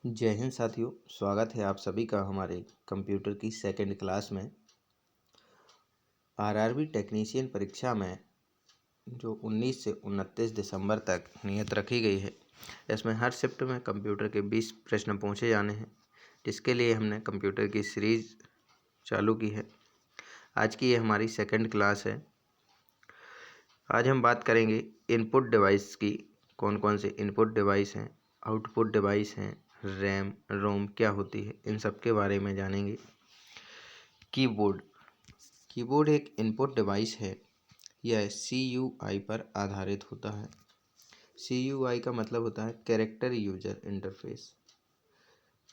जय हिंद साथियों, स्वागत है आप सभी का हमारे कंप्यूटर की सेकंड क्लास में। आरआरबी टेक्नीशियन परीक्षा में जो 19 से 29 दिसंबर तक नियत रखी गई है, इसमें हर शिफ्ट में कंप्यूटर के 20 प्रश्न पूछे जाने हैं, जिसके लिए हमने कंप्यूटर की सीरीज चालू की है। आज की ये हमारी सेकंड क्लास है। आज हम बात करेंगे इनपुट डिवाइस की। कौन कौन से इनपुट डिवाइस हैं, आउटपुट डिवाइस हैं, रैम रोम क्या होती है, इन सब के बारे में जानेंगे। कीबोर्ड एक इनपुट डिवाइस है। यह CUI पर आधारित होता है। CUI का मतलब होता है character user interface.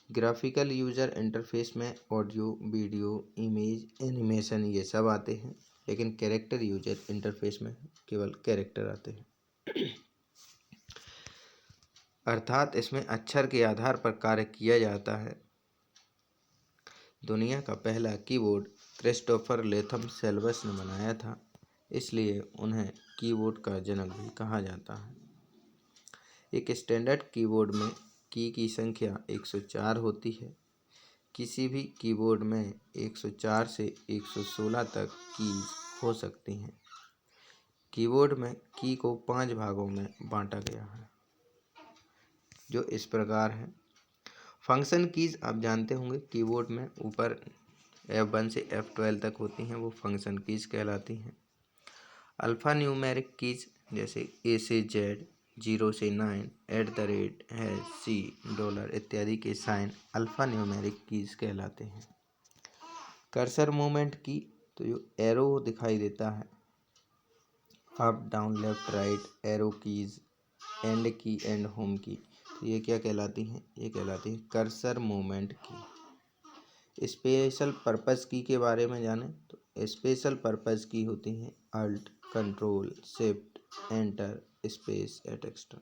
Graphical user interface में ऑडियो, वीडियो, इमेज, एनिमेशन ये सब आते हैं, लेकिन कैरेक्टर यूजर इंटरफेस में केवल कैरेक्टर आते हैं। अर्थात इसमें अक्षर के आधार पर कार्य किया जाता है। दुनिया का पहला कीबोर्ड क्रिस्टोफर लेथम सेल्वस ने बनाया था, इसलिए उन्हें कीबोर्ड का जनक भी कहा जाता है। एक स्टैंडर्ड कीबोर्ड में की संख्या 104 होती है। किसी भी कीबोर्ड में 104 से 116 तक कीज हो सकती हैं। कीबोर्ड में की को 5 भागों में बांटा गया है, जो इस प्रकार है। फंक्शन कीज आप जानते होंगे, कीबोर्ड में ऊपर F1 से F12 तक होती हैं, वो फंक्शन कीज कहलाती हैं। अल्फ़ा न्यूमेरिक कीज जैसे A से Z, 0 से 9, @ C, डॉलर इत्यादि के साइन अल्फ़ा न्यूमेरिक कीज कहलाते हैं। कर्सर मूवमेंट की, तो जो एरो दिखाई देता है, up down left right arrow keys, and की एंड होम की, तो ये क्या कहलाती हैं? ये कहलाती है कर्सर मूवमेंट की। स्पेशल पर्पस की के बारे में जानें तो स्पेशल पर्पस की होती हैं alt, control, shift, enter, space etcetera.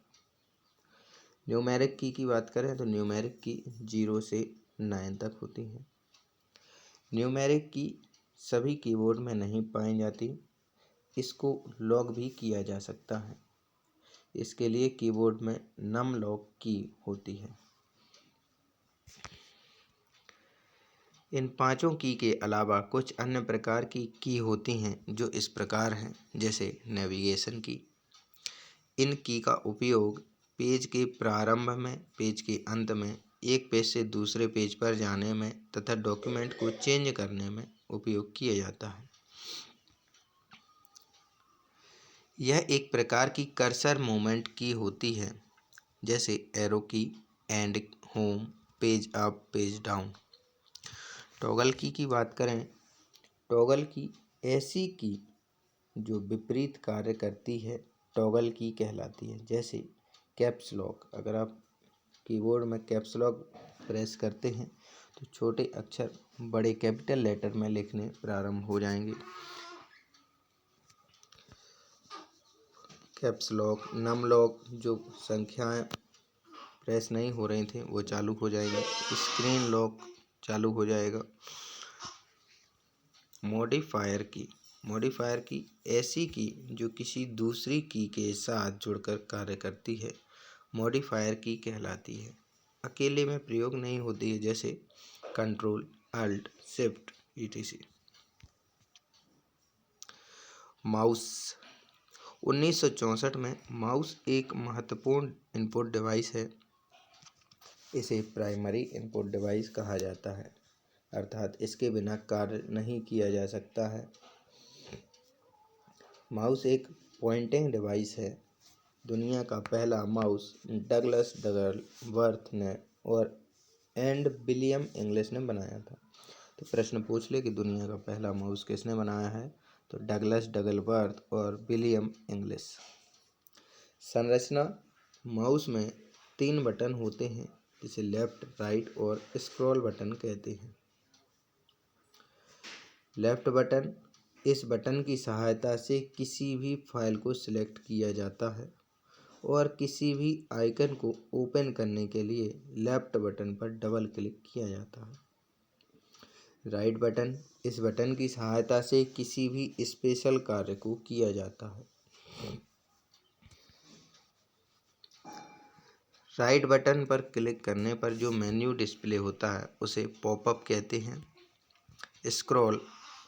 Numeric की बात करें तो न्यूमेरिक की 0 से 9 तक होती हैं। न्यूमेरिक की सभी कीबोर्ड में नहीं पाई जाती, इसको लॉक भी किया जा सकता है। इसके लिए कीबोर्ड में नम लॉक की होती है। इन पांचों की के अलावा कुछ अन्य प्रकार की होती हैं, जो इस प्रकार हैं, जैसे नेविगेशन की। इन की का उपयोग पेज के प्रारंभ में, पेज के अंत में, एक पेज से दूसरे पेज पर जाने में तथा डॉक्यूमेंट को चेंज करने में उपयोग किया जाता है। यह एक प्रकार की कर्सर मूवमेंट की होती है, जैसे एरो की, and, home, page up, page down. Toggle की बात करें, टॉगल की ऐसी की जो विपरीत कार्य करती है, टॉगल की कहलाती है। जैसे कैप्स लॉक, अगर आप कीबोर्ड में कैप्स लॉक प्रेस करते हैं तो छोटे अक्षर बड़े कैपिटल लेटर में लिखने प्रारंभ हो जाएंगे। कैप्स लॉक, नम लॉक, जो संख्याएं प्रेस नहीं हो रही थी वो चालू हो जाएगी। स्क्रीन लॉक चालू हो जाएगा। मॉडिफायर की ऐसी की जो किसी दूसरी की के साथ जुड़कर कार्य करती है, मॉडिफायर की कहलाती है। अकेले में प्रयोग नहीं होती है, जैसे control, alt, shift etc। Mouse. 1964 में माउस एक महत्वपूर्ण इनपुट डिवाइस है। इसे प्राइमरी इनपुट डिवाइस कहा जाता है, अर्थात इसके बिना कार्य नहीं किया जा सकता है। माउस एक पॉइंटिंग डिवाइस है। दुनिया का पहला माउस डगलस डगलवर्थ ने और एंड विलियम इंग्लिश ने बनाया था। तो प्रश्न पूछ ले कि दुनिया का पहला माउस किसने बनाया है, तो डगलस डगलवर्थ और विलियम इंग्लिश। संरचना, माउस में 3 बटन होते हैं, जिसे लेफ्ट, राइट और स्क्रॉल बटन कहते हैं। लेफ्ट बटन, इस बटन की सहायता से किसी भी फाइल को सिलेक्ट किया जाता है और किसी भी आइकन को ओपन करने के लिए लेफ्ट बटन पर डबल क्लिक किया जाता है। राइट बटन, इस बटन की सहायता से किसी भी स्पेशल कार्य को किया जाता है। राइट बटन पर क्लिक करने पर जो मेन्यू डिस्प्ले होता है उसे पॉपअप कहते हैं। स्क्रॉल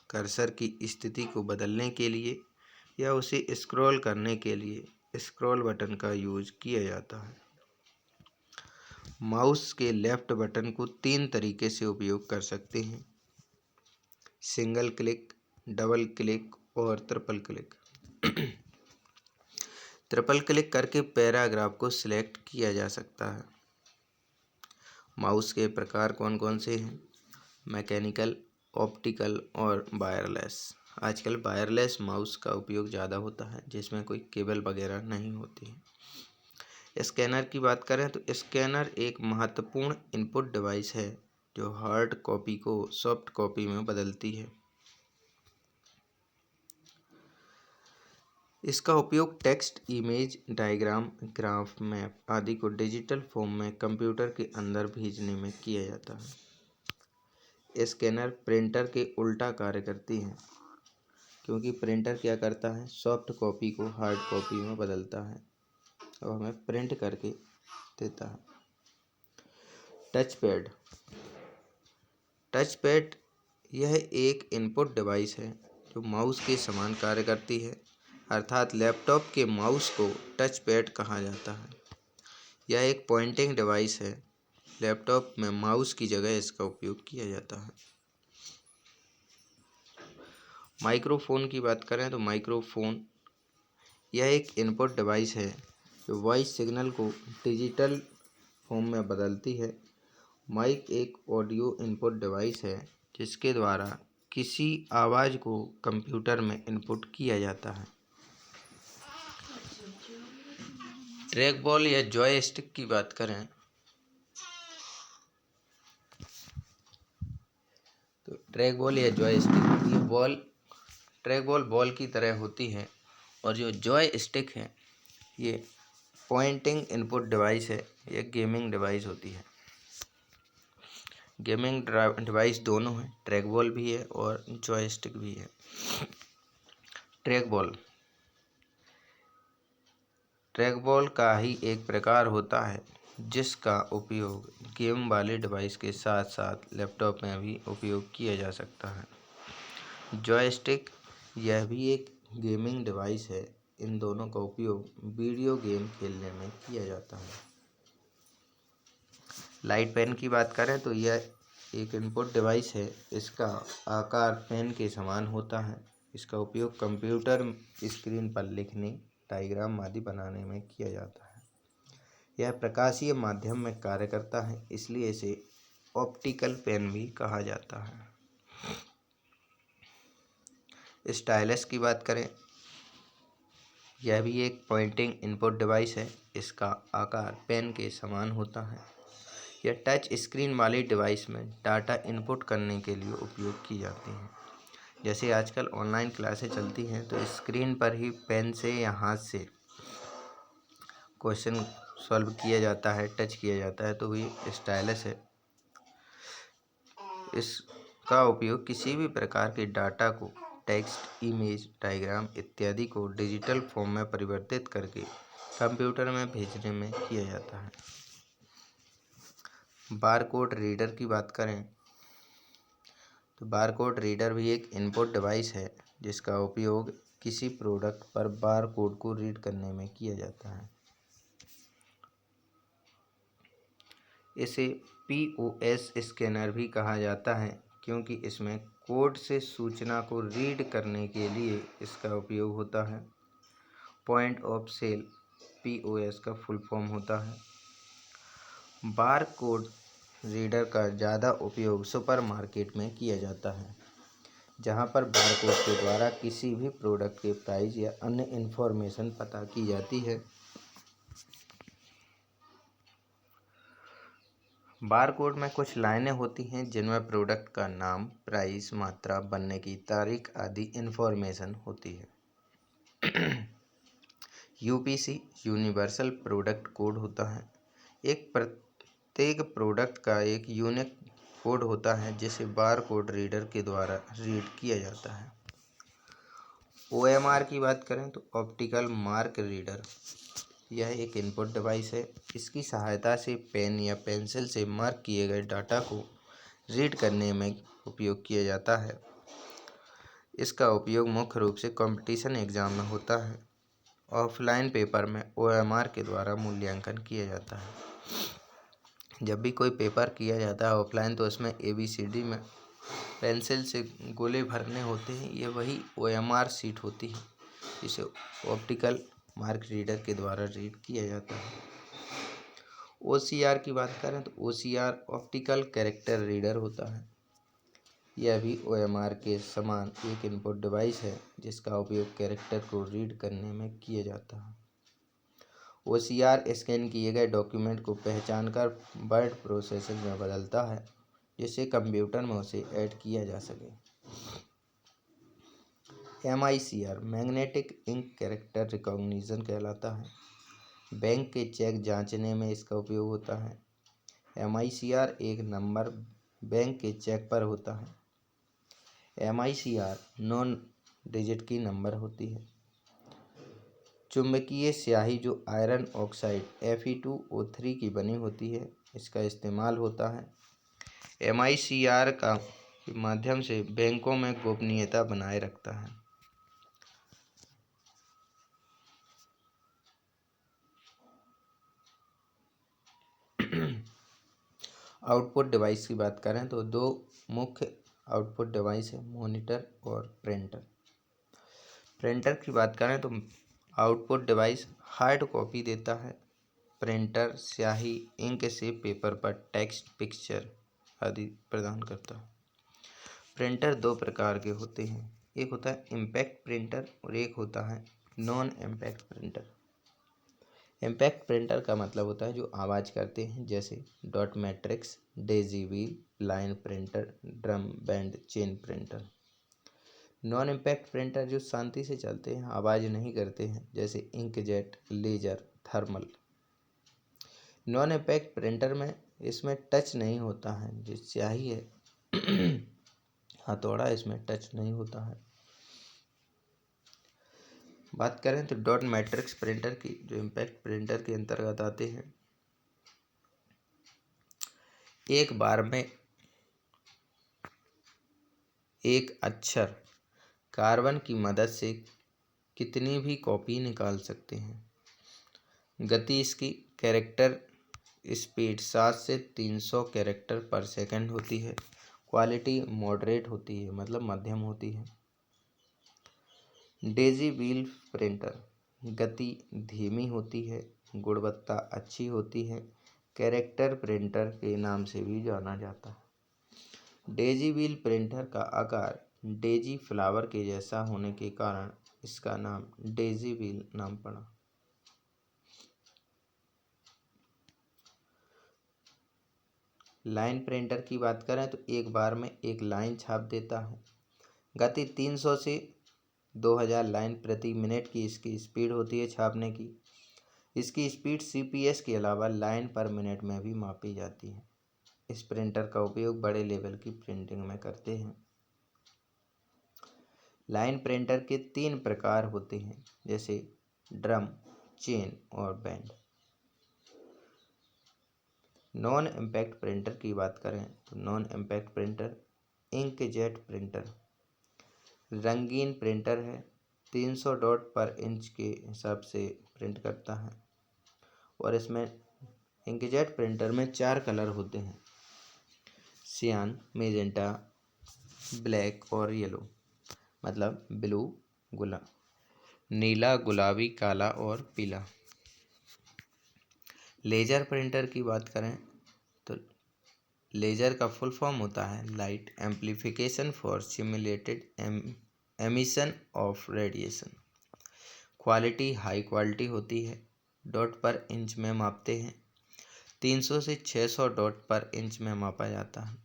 कर्सर की स्थिति को बदलने के लिए या उसे स्क्रॉल करने के लिए स्क्रॉल बटन का यूज किया जाता है। माउस के लेफ्ट बटन को 3 तरीके से उपयोग कर सकते हैं: सिंगल क्लिक, डबल क्लिक और ट्रिपल क्लिक। ट्रिपल क्लिक करके पैराग्राफ को सिलेक्ट किया जा सकता है। माउस के प्रकार कौन कौन से हैं? मैकेनिकल, ऑप्टिकल और वायरलेस। आजकल वायरलेस माउस का उपयोग ज़्यादा होता है जिसमें कोई केबल वगैरह नहीं होती है। स्कैनर की बात करें तो स्कैनर एक महत्वपूर्ण इनपुट डिवाइस है जो हार्ड कॉपी को सॉफ्ट कॉपी में बदलती है। इसका उपयोग text, image, diagram, graph, map आदि को डिजिटल फॉर्म में कंप्यूटर के अंदर भेजने में किया जाता है। स्कैनर प्रिंटर के उल्टा कार्य करती है, क्योंकि प्रिंटर क्या करता है, सॉफ्ट कॉपी को हार्ड कॉपी में बदलता है और हमें प्रिंट करके देता है। Touch pad. टच पैड यह एक इनपुट डिवाइस है जो माउस के समान कार्य करती है, अर्थात लैपटॉप के माउस को टच पैड कहा जाता है। यह एक पॉइंटिंग डिवाइस है। लैपटॉप में माउस की जगह इसका उपयोग किया जाता है। माइक्रोफोन की बात करें तो माइक्रोफोन यह एक इनपुट डिवाइस है जो वॉइस सिग्नल को डिजिटल फॉर्म में बदलती है। माइक एक ऑडियो इनपुट डिवाइस है जिसके द्वारा किसी आवाज़ को कंप्यूटर में इनपुट किया जाता है। ट्रैक बॉल या जॉयस्टिक की बात करें तो ट्रैक बॉल या जॉयस्टिक ये ट्रैक बॉल की तरह होती है और जो जॉयस्टिक है ये पॉइंटिंग इनपुट डिवाइस है। ये गेमिंग डिवाइस होती है। गेमिंग डिवाइस दोनों है, ट्रैक बॉल भी है और जॉयस्टिक भी है। ट्रैक बॉल का ही एक प्रकार होता है जिसका उपयोग गेम वाले डिवाइस के साथ साथ लैपटॉप में भी उपयोग किया जा सकता है। जॉयस्टिक यह भी एक गेमिंग डिवाइस है। इन दोनों का उपयोग वीडियो गेम खेलने में किया जाता है। लाइट पेन की बात करें तो यह एक इनपुट डिवाइस है। इसका आकार पेन के समान होता है। इसका उपयोग कंप्यूटर स्क्रीन पर लिखने, डायग्राम आदि बनाने में किया जाता है। यह प्रकाशीय माध्यम में कार्य करता है, इसलिए इसे ऑप्टिकल पेन भी कहा जाता है। स्टाइलस की बात करें, यह भी एक पॉइंटिंग इनपुट डिवाइस है। इसका आकार पेन के समान होता है। यह टच स्क्रीन वाली डिवाइस में डाटा इनपुट करने के लिए उपयोग की जाती है। जैसे आजकल ऑनलाइन क्लासें चलती हैं तो स्क्रीन पर ही पेन से या हाथ से क्वेश्चन सॉल्व किया जाता है, टच किया जाता है, तो ये स्टाइलस है। इसका उपयोग किसी भी प्रकार के डाटा को टेक्स्ट, इमेज, डायग्राम इत्यादि को डिजिटल फॉर्म में परिवर्तित करके कंप्यूटर में भेजने में किया जाता है। बारकोड रीडर की बात करें तो बारकोड रीडर भी एक इनपुट डिवाइस है जिसका उपयोग किसी प्रोडक्ट पर बारकोड को रीड करने में किया जाता है। इसे POS स्कैनर भी कहा जाता है क्योंकि इसमें कोड से सूचना को रीड करने के लिए इसका उपयोग होता है। पॉइंट ऑफ सेल POS का फुल फॉर्म होता है। बारकोड रीडर का ज़्यादा उपयोग सुपरमार्केट में किया जाता है, जहां पर बारकोड के द्वारा किसी भी प्रोडक्ट के प्राइस या अन्य इन्फॉर्मेशन पता की जाती है। बारकोड में कुछ लाइनें होती हैं जिनमें प्रोडक्ट का नाम, प्राइस, मात्रा, बनने की तारीख आदि इन्फॉर्मेशन होती है। UPC यूनिवर्सल प्रोडक्ट कोड होता है। प्रत्येक प्रोडक्ट का एक यूनिक कोड होता है जिसे बारकोड रीडर के द्वारा रीड किया जाता है। OMR की बात करें तो ऑप्टिकल मार्क रीडर यह एक इनपुट डिवाइस है। इसकी सहायता से पेन या पेंसिल से मार्क किए गए डाटा को रीड करने में उपयोग किया जाता है। इसका उपयोग मुख्य रूप से कंपटीशन एग्जाम में होता है। ऑफलाइन पेपर में OMR के द्वारा मूल्यांकन किया जाता है। जब भी कोई पेपर किया जाता है ऑफलाइन, तो उसमें ABCD में पेंसिल से गोले भरने होते हैं। ये वही OMR सीट होती है जिसे ऑप्टिकल मार्क रीडर के द्वारा रीड किया जाता है। OCR की बात करें तो OCR ऑप्टिकल कैरेक्टर रीडर होता है। यह भी OMR के समान एक इनपुट डिवाइस है जिसका उपयोग कैरेक्टर को रीड करने में किया जाता है। OCR स्कैन किए गए डॉक्यूमेंट को पहचानकर वर्ड प्रोसेसर में बदलता है जिससे कंप्यूटर में उसे ऐड किया जा सके। MICR magnetic ink character recognition कहलाता है। बैंक के चेक जांचने में इसका उपयोग होता है। MICR एक नंबर बैंक के चेक पर होता है। MICR 9 डिजिट की नंबर होती है। चुंबकीय स्याही जो आयरन ऑक्साइड Fe2O3 की बनी होती है, इसका इस्तेमाल होता है। MICR का माध्यम से बैंकों में गोपनीयता बनाए रखता है। आउटपुट डिवाइस की बात करें तो दो मुख्य आउटपुट डिवाइस है, मॉनिटर और प्रिंटर। प्रिंटर की बात करें तो आउटपुट डिवाइस हार्ड कॉपी देता है। प्रिंटर स्याही इंक से पेपर पर टेक्स्ट, पिक्चर आदि प्रदान करता है। प्रिंटर दो प्रकार के होते हैं, एक होता है इम्पैक्ट प्रिंटर और एक होता है non impact printer. Impact printer का मतलब होता है जो आवाज़ करते हैं, जैसे dot matrix, Daisy wheel, line printer, drum band, chain printer. Non impact printer जो शांति से चलते हैं, आवाज़ नहीं करते हैं, जैसे inkjet, laser, thermal. Non impact printer में इसमें टच नहीं होता है, जो स्याही है हथौड़ा, इसमें टच नहीं होता है। बात करें तो डॉट मैट्रिक्स प्रिंटर की, जो इम्पैक्ट प्रिंटर के अंतर्गत आते हैं। एक बार में एक अक्षर कार्बन की मदद से कितनी भी कॉपी निकाल सकते हैं। गति इसकी कैरेक्टर स्पीड 7 से 300 कैरेक्टर पर सेकंड होती है। क्वालिटी मॉडरेट होती है, मतलब मध्यम होती है। डेजी व्हील प्रिंटर गति धीमी होती है, गुणवत्ता अच्छी होती है, कैरेक्टर प्रिंटर के नाम से भी जाना जाता है। डेजी व्हील प्रिंटर का आकार डेजी फ्लावर के जैसा होने के कारण इसका नाम डेजी व्हील नाम पड़ा। लाइन प्रिंटर की बात करें तो एक बार में एक लाइन छाप देता है। गति 300 से 2000 लाइन प्रति मिनट की इसकी स्पीड होती है छापने की। इसकी स्पीड CPS के अलावा लाइन पर मिनट में भी मापी जाती है। इस प्रिंटर का उपयोग बड़े लेवल की प्रिंटिंग में करते हैं। लाइन प्रिंटर के 3 प्रकार होते हैं, जैसे ड्रम, चेन और बैंड। नॉन इम्पैक्ट प्रिंटर की बात करें तो non impact printer inkjet printer रंगीन प्रिंटर है। 300 डॉट पर इंच के हिसाब से प्रिंट करता है और इसमें इंकजेट प्रिंटर में 4 कलर होते हैं, सियान, मेजेंटा, ब्लैक और येलो, मतलब ब्लू, नीला, गुलाबी, काला और पीला। लेजर प्रिंटर की बात करें तो लेजर का फुल फॉर्म होता है light amplification for simulated emission of radiation. Quality high quality होती है, डॉट पर इंच में मापते हैं। 300 से 600 डॉट पर इंच में मापा जाता है।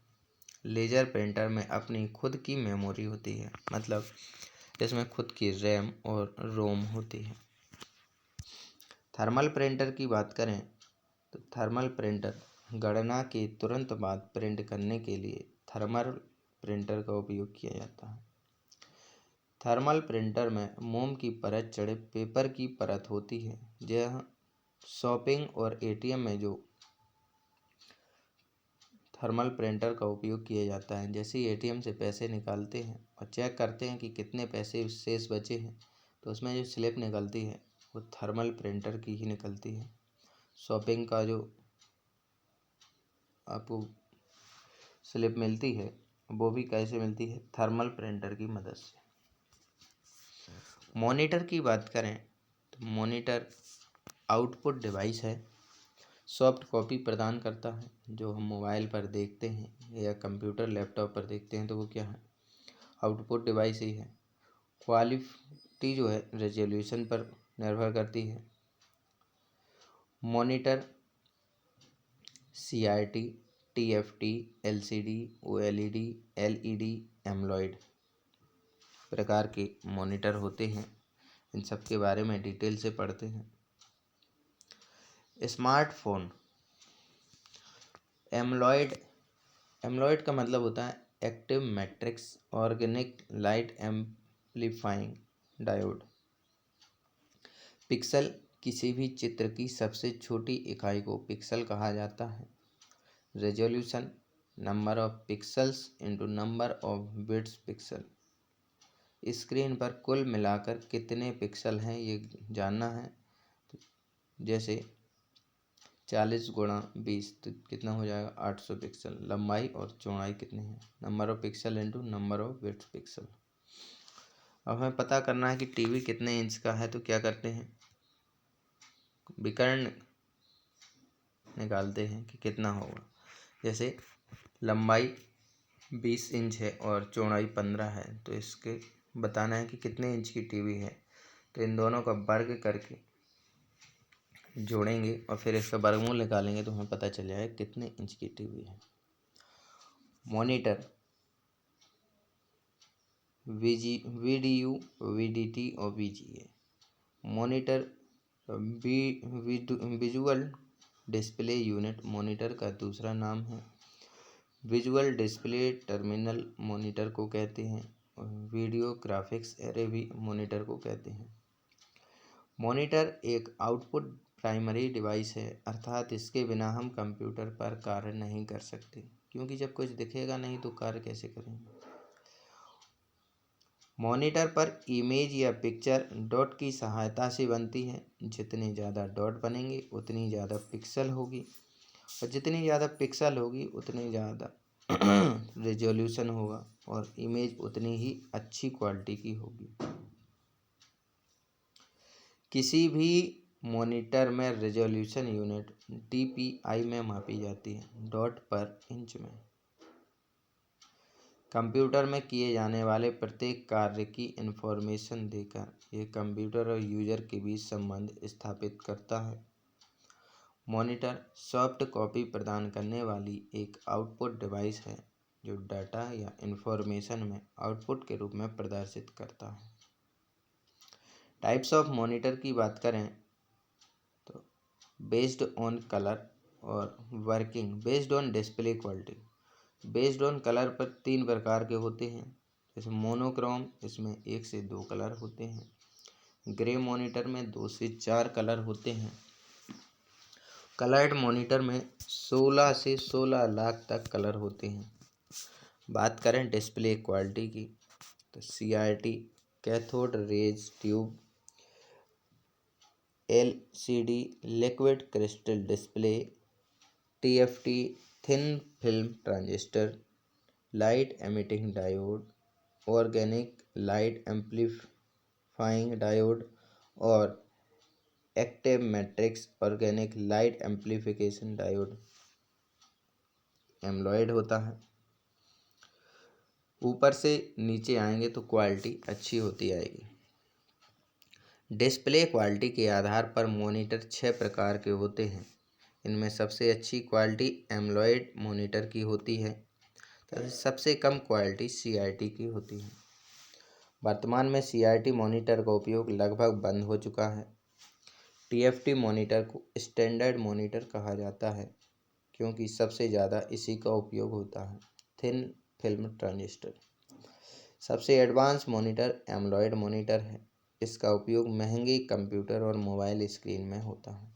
लेजर प्रिंटर में अपनी खुद की मेमोरी होती है, मतलब इसमें खुद की रैम और रोम होती है। थर्मल प्रिंटर की बात करें तो थर्मल प्रिंटर गणना के तुरंत बाद प्रिंट करने के लिए थर्मल प्रिंटर का उपयोग किया जाता है। थर्मल प्रिंटर में मोम की परत चढ़े पेपर की परत होती है। यह शॉपिंग और एटीएम में जो थर्मल प्रिंटर का उपयोग किया जाता है, जैसे ही एटीएम से पैसे निकालते हैं और चेक करते हैं कि कितने पैसे शेष बचे हैं, तो उसमें जो स्लिप निकलती है वो थर्मल प्रिंटर की ही निकलती है। शॉपिंग का जो आपको स्लिप मिलती है वो भी कैसे मिलती है? थर्मल प्रिंटर की मदद से। मॉनिटर की बात करें तो मॉनिटर आउटपुट डिवाइस है, सॉफ्ट कॉपी प्रदान करता है। जो हम मोबाइल पर देखते हैं या कंप्यूटर लैपटॉप पर देखते हैं तो वो क्या है? आउटपुट डिवाइस ही है। क्वालिटी जो है रेजोल्यूशन पर निर्भर करती है। Monitor CRT, TFT, LCD, OLED, LED, AMOLED प्रकार के मॉनिटर होते हैं। इन सब के बारे में डिटेल से पढ़ते हैं। स्मार्टफोन एमोलेड का मतलब होता है active matrix organic light amplifying diode. Pixel किसी भी चित्र की सबसे छोटी इकाई को पिक्सल कहा जाता है। Resolution number of pixels into number of bits pixel. Screen पर कुल मिलाकर कितने पिक्सल हैं ये जानना है। जैसे 40 गुणा 20 तो कितना हो जाएगा? 800 पिक्सल। लंबाई और चौड़ाई कितनी है? Number of pixel into number of bits pixel. अब हमें पता करना है कि टीवी कितने इंच का है, तो क्या करते हैं? विकर्ण निकालते हैं कि कितना होगा। जैसे लंबाई 20 इंच है और चौड़ाई 15 है, तो इसके बताना है कि कितने इंच की टीवी है। तो इन दोनों का वर्ग करके जोड़ेंगे और फिर इसका वर्गमूल निकालेंगे तो हमें पता चल जाएगा कितने इंच की टीवी है। मॉनिटर VDU, VDT और VGA। Monitor visual display unit monitor का दूसरा नाम है। विजुअल डिस्प्ले टर्मिनल मॉनिटर को कहते हैं और वीडियो ग्राफिक्स एरे भी मॉनिटर को कहते हैं। मॉनिटर एक आउटपुट प्राइमरी डिवाइस है, अर्थात इसके बिना हम कंप्यूटर पर कार्य नहीं कर सकते, क्योंकि जब कुछ दिखेगा नहीं तो कार्य कैसे करेंगे। मॉनिटर पर इमेज या पिक्चर डॉट की सहायता से बनती है। जितने ज़्यादा डॉट बनेंगे उतनी ज़्यादा पिक्सल होगी और जितनी ज़्यादा पिक्सल होगी उतनी ज़्यादा रेजोल्यूशन होगा और इमेज उतनी ही अच्छी क्वालिटी की होगी। किसी भी मॉनिटर में रेजोल्यूशन यूनिट DPI में मापी जाती है, डॉट पर इंच में। कंप्यूटर में किए जाने वाले प्रत्येक कार्य की इन्फॉर्मेशन देकर यह कंप्यूटर और यूजर के बीच संबंध स्थापित करता है। मॉनिटर सॉफ्ट कॉपी प्रदान करने वाली एक आउटपुट डिवाइस है जो डाटा या इन्फॉर्मेशन में आउटपुट के रूप में प्रदर्शित करता है। टाइप्स ऑफ मॉनिटर की बात करें तो बेस्ड ऑन कलर और working based on display quality. Based on colour पर 3 प्रकार के होते हैं, जैसे मोनोक्रोम, इसमें 1 से 2 कलर होते हैं। ग्रे मॉनिटर में 2 से 4 कलर होते हैं। कलर्ड मॉनिटर में 16 से 16 लाख तक कलर होते हैं। बात करें डिस्प्ले क्वालिटी की तो CRT cathode ray tube, LCD liquid crystal display, TFT thin film transistor, light emitting diode, organic light amplifying diode और active matrix organic light amplification diode AMOLED होता है। ऊपर से नीचे आएंगे तो क्वालिटी अच्छी होती आएगी। डिस्प्ले क्वालिटी के आधार पर मॉनिटर 6 प्रकार के होते हैं। इनमें सबसे अच्छी क्वालिटी एमोलेड मॉनिटर की होती है तथा सबसे कम क्वालिटी CRT की होती है। वर्तमान में CRT मॉनिटर का उपयोग लगभग बंद हो चुका है। TFT मॉनिटर को स्टैंडर्ड मॉनिटर कहा जाता है क्योंकि सबसे ज़्यादा इसी का उपयोग होता है। थिन फिल्म ट्रांजिस्टर सबसे एडवांस मॉनिटर एमोलेड मॉनिटर है। इसका उपयोग महंगे कंप्यूटर और मोबाइल स्क्रीन में होता है।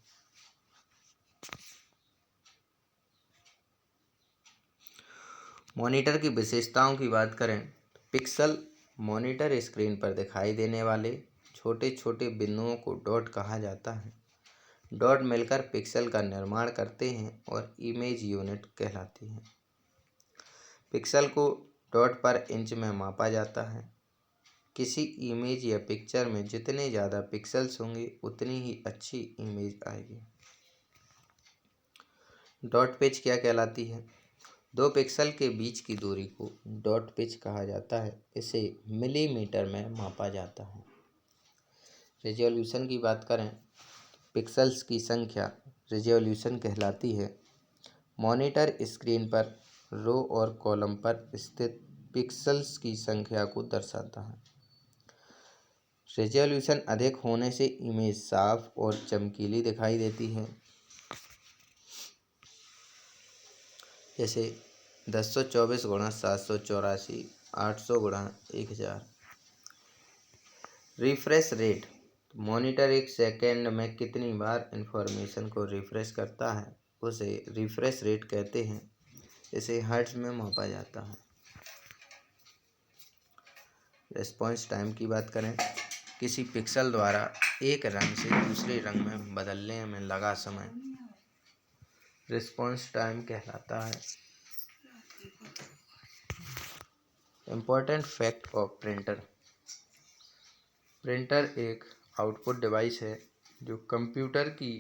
मॉनिटर की विशेषताओं की बात करें तो पिक्सल मॉनिटर स्क्रीन पर दिखाई देने वाले छोटे छोटे बिंदुओं को डॉट कहा जाता है। डॉट मिलकर पिक्सल का निर्माण करते हैं और इमेज यूनिट कहलाती है। पिक्सल को डॉट पर इंच में मापा जाता है। किसी इमेज या पिक्चर में जितने ज़्यादा पिक्सल्स होंगे उतनी ही अच्छी इमेज आएगी। डॉट पिच क्या कहलाती है? दो पिक्सल के बीच की दूरी को डॉट पिच कहा जाता है। इसे मिलीमीटर में मापा जाता है। रिजोल्यूशन की बात करें, पिक्सल्स की संख्या रिजोल्यूशन कहलाती है। मॉनिटर स्क्रीन पर रो और कॉलम पर स्थित पिक्सल्स की संख्या को दर्शाता है। रिजोल्यूशन अधिक होने से इमेज साफ और चमकीली दिखाई देती है। जैसे 1024 गुणा 784, 800 गुणा 1000। रिफ्रेश रेट, मॉनिटर एक सेकेंड में कितनी बार इंफॉर्मेशन को रिफ्रेश करता है उसे रिफ्रेश रेट कहते हैं। इसे हर्ट्ज में मापा जाता है। रिस्पॉन्स टाइम की बात करें, किसी पिक्सल द्वारा एक रंग से दूसरे रंग में बदलने में लगा समय रिस्पॉन्स टाइम कहलाता है। Important fact of printer. Printer एक आउटपुट डिवाइस है जो कंप्यूटर की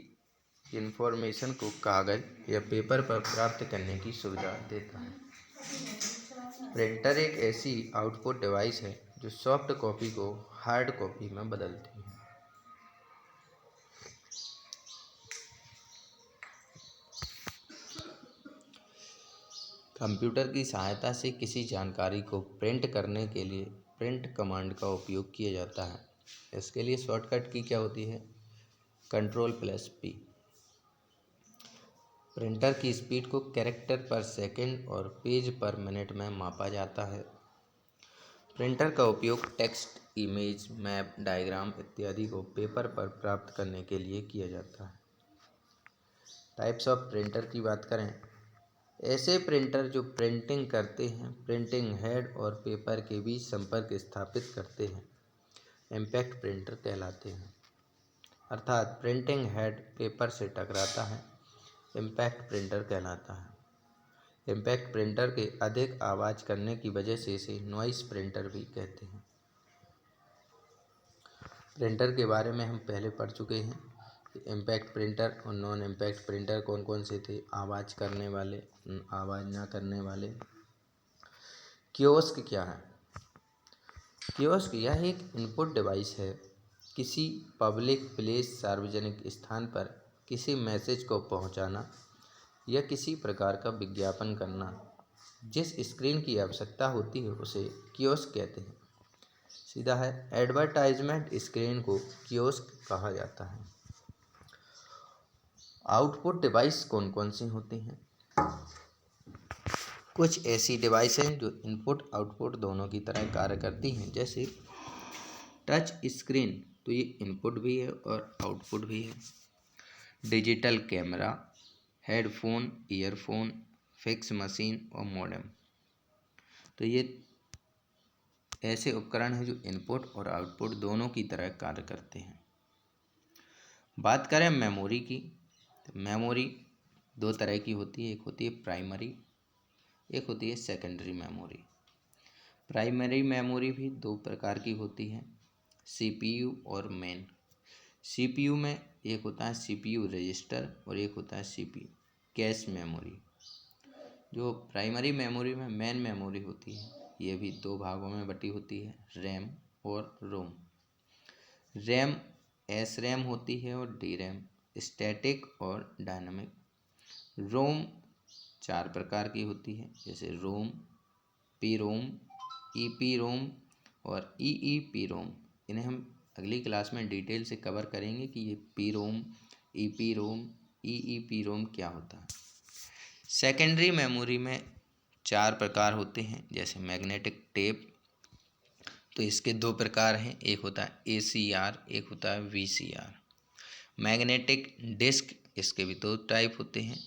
इंफॉर्मेशन को कागज़ या पेपर पर प्राप्त करने की सुविधा देता है। प्रिंटर एक ऐसी आउटपुट डिवाइस है जो सॉफ्ट कॉपी को हार्ड कॉपी में बदलती है। कंप्यूटर की सहायता से किसी जानकारी को प्रिंट करने के लिए प्रिंट कमांड का उपयोग किया जाता है। इसके लिए शॉर्टकट की क्या होती है? Ctrl+P। प्रिंटर की स्पीड को कैरेक्टर पर सेकंड और पेज पर मिनट में मापा जाता है। प्रिंटर का उपयोग टेक्स्ट, इमेज, मैप, डायग्राम इत्यादि को पेपर पर प्राप्त करने के लिए किया जाता है। टाइप्स ऑफ प्रिंटर की बात करें, ऐसे प्रिंटर जो प्रिंटिंग करते हैं, प्रिंटिंग हेड और पेपर के बीच संपर्क स्थापित करते हैं, इम्पैक्ट प्रिंटर कहलाते हैं। अर्थात प्रिंटिंग हेड पेपर से टकराता है, इम्पैक्ट प्रिंटर कहलाता है। इम्पैक्ट प्रिंटर के अधिक आवाज़ करने की वजह से इसे नॉइस प्रिंटर भी कहते हैं। प्रिंटर के बारे में हम पहले पढ़ चुके हैं कि इम्पैक्ट प्रिंटर और नॉन इम्पैक्ट प्रिंटर कौन कौन से थे। आवाज़ करने वाले, आवाज़ ना करने वाले। कियोस्क क्या है? कियोस्क यह एक इनपुट डिवाइस है। किसी पब्लिक प्लेस, सार्वजनिक स्थान पर किसी मैसेज को पहुंचाना या किसी प्रकार का विज्ञापन करना। जिस स्क्रीन की आवश्यकता होती है उसे कियोस्क कहते हैं। सीधा है, एडवर्टाइजमेंट स्क्रीन को कियोस्क कहा जाता है। आउटपुट डिवाइस कौन कौन सी होती हैं? कुछ ऐसी डिवाइस हैं जो इनपुट आउटपुट दोनों की तरह कार्य करती हैं। जैसे टच स्क्रीन, तो ये इनपुट भी है और आउटपुट भी है। Digital camera, headphone, earphone, fax machine और मॉडेम, तो ये ऐसे उपकरण हैं जो इनपुट और आउटपुट दोनों की तरह कार्य करते हैं। बात करें मेमोरी की, तो मेमोरी दो तरह की होती है। एक होती है प्राइमरी, एक होती है सेकेंडरी मेमोरी। प्राइमरी मेमोरी भी दो प्रकार की होती है, सीपीयू और मेन। सीपीयू में एक होता है सीपीयू रजिस्टर और एक होता है सीपीयू कैश मेमोरी। जो प्राइमरी मेमोरी में मेन मेमोरी होती है, ये भी दो भागों में बटी होती है, रैम और रोम। रैम एस रैम होती है और डी रैम, स्टैटिक और डायनामिक। रोम चार प्रकार की होती है, जैसे रोम, P ROM, E P ROM और ई पी रोम। इन्हें हम अगली क्लास में डिटेल से कवर करेंगे कि ये P ROM, E P ROM, E P ROM क्या होता है। सेकेंडरी मेमोरी में चार प्रकार होते हैं, जैसे मैग्नेटिक टेप, तो इसके दो प्रकार हैं, एक होता है ACR, एक होता है VCR। मैग्नेटिक डिस्क, इसके भी दो टाइप होते हैं,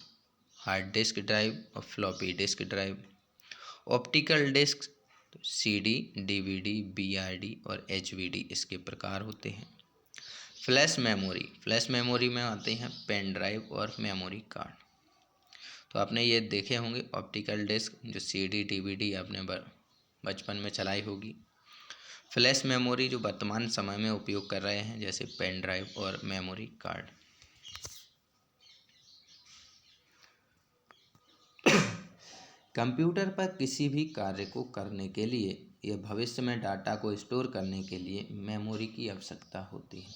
हार्ड डिस्क ड्राइव और floppy disk drive. Optical disk तो CD, DVD, BRD और HVD इसके प्रकार होते हैं। फ्लैश मेमोरी में आते हैं पेन ड्राइव और मेमोरी कार्ड। तो आपने ये देखे होंगे ऑप्टिकल डिस्क जो CD, DVD आपने बचपन में चलाई होगी। फ्लैश मेमोरी जो वर्तमान समय में उपयोग कर रहे हैं जैसे पेन ड्राइव और मेमोरी कार्ड। कंप्यूटर पर किसी भी कार्य को करने के लिए या भविष्य में डाटा को स्टोर करने के लिए मेमोरी की आवश्यकता होती है।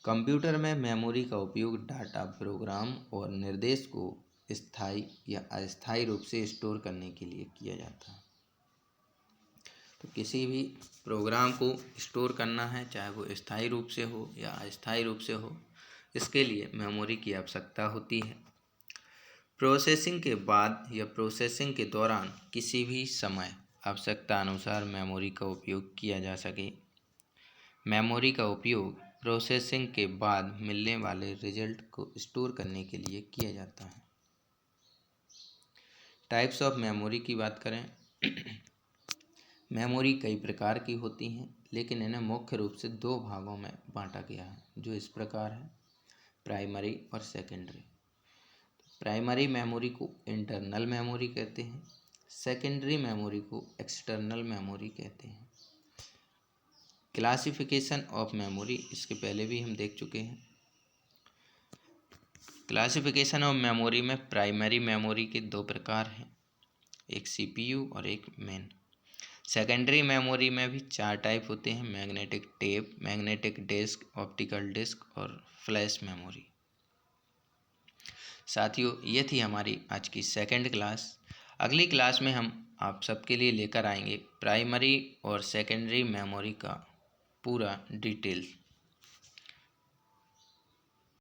कंप्यूटर में मेमोरी का उपयोग डाटा, प्रोग्राम और निर्देश को स्थायी या अस्थायी रूप से स्टोर करने के लिए किया जाता है। तो किसी भी प्रोग्राम को स्टोर करना है, चाहे वो स्थायी रूप से हो या अस्थायी रूप से हो, इसके लिए मेमोरी की आवश्यकता होती है। प्रोसेसिंग के बाद या प्रोसेसिंग के दौरान किसी भी समय आवश्यकता अनुसार मेमोरी का उपयोग किया जा सके। मेमोरी का उपयोग प्रोसेसिंग के बाद मिलने वाले रिजल्ट को स्टोर करने के लिए किया जाता है। टाइप्स ऑफ मेमोरी की बात करें मेमोरी कई प्रकार की होती हैं, लेकिन इन्हें मुख्य रूप से दो भागों में बांटा गया है जो इस प्रकार है, प्राइमरी और सेकेंडरी। प्राइमरी मेमोरी को इंटरनल मेमोरी कहते हैं, सेकेंडरी मेमोरी को एक्सटर्नल मेमोरी कहते हैं। क्लासिफिकेशन ऑफ मेमोरी इसके पहले भी हम देख चुके हैं। क्लासिफिकेशन ऑफ मेमोरी में प्राइमरी मेमोरी के दो प्रकार हैं, एक CPU और एक मेन। सेकेंडरी मेमोरी में भी चार टाइप होते हैं, magnetic tape, magnetic disk, optical disk और फ्लैश मेमोरी। साथियों, ये थी हमारी आज की सेकंड क्लास। अगली क्लास में हम आप सबके लिए लेकर आएंगे प्राइमरी और सेकेंडरी मेमोरी का पूरा डिटेल।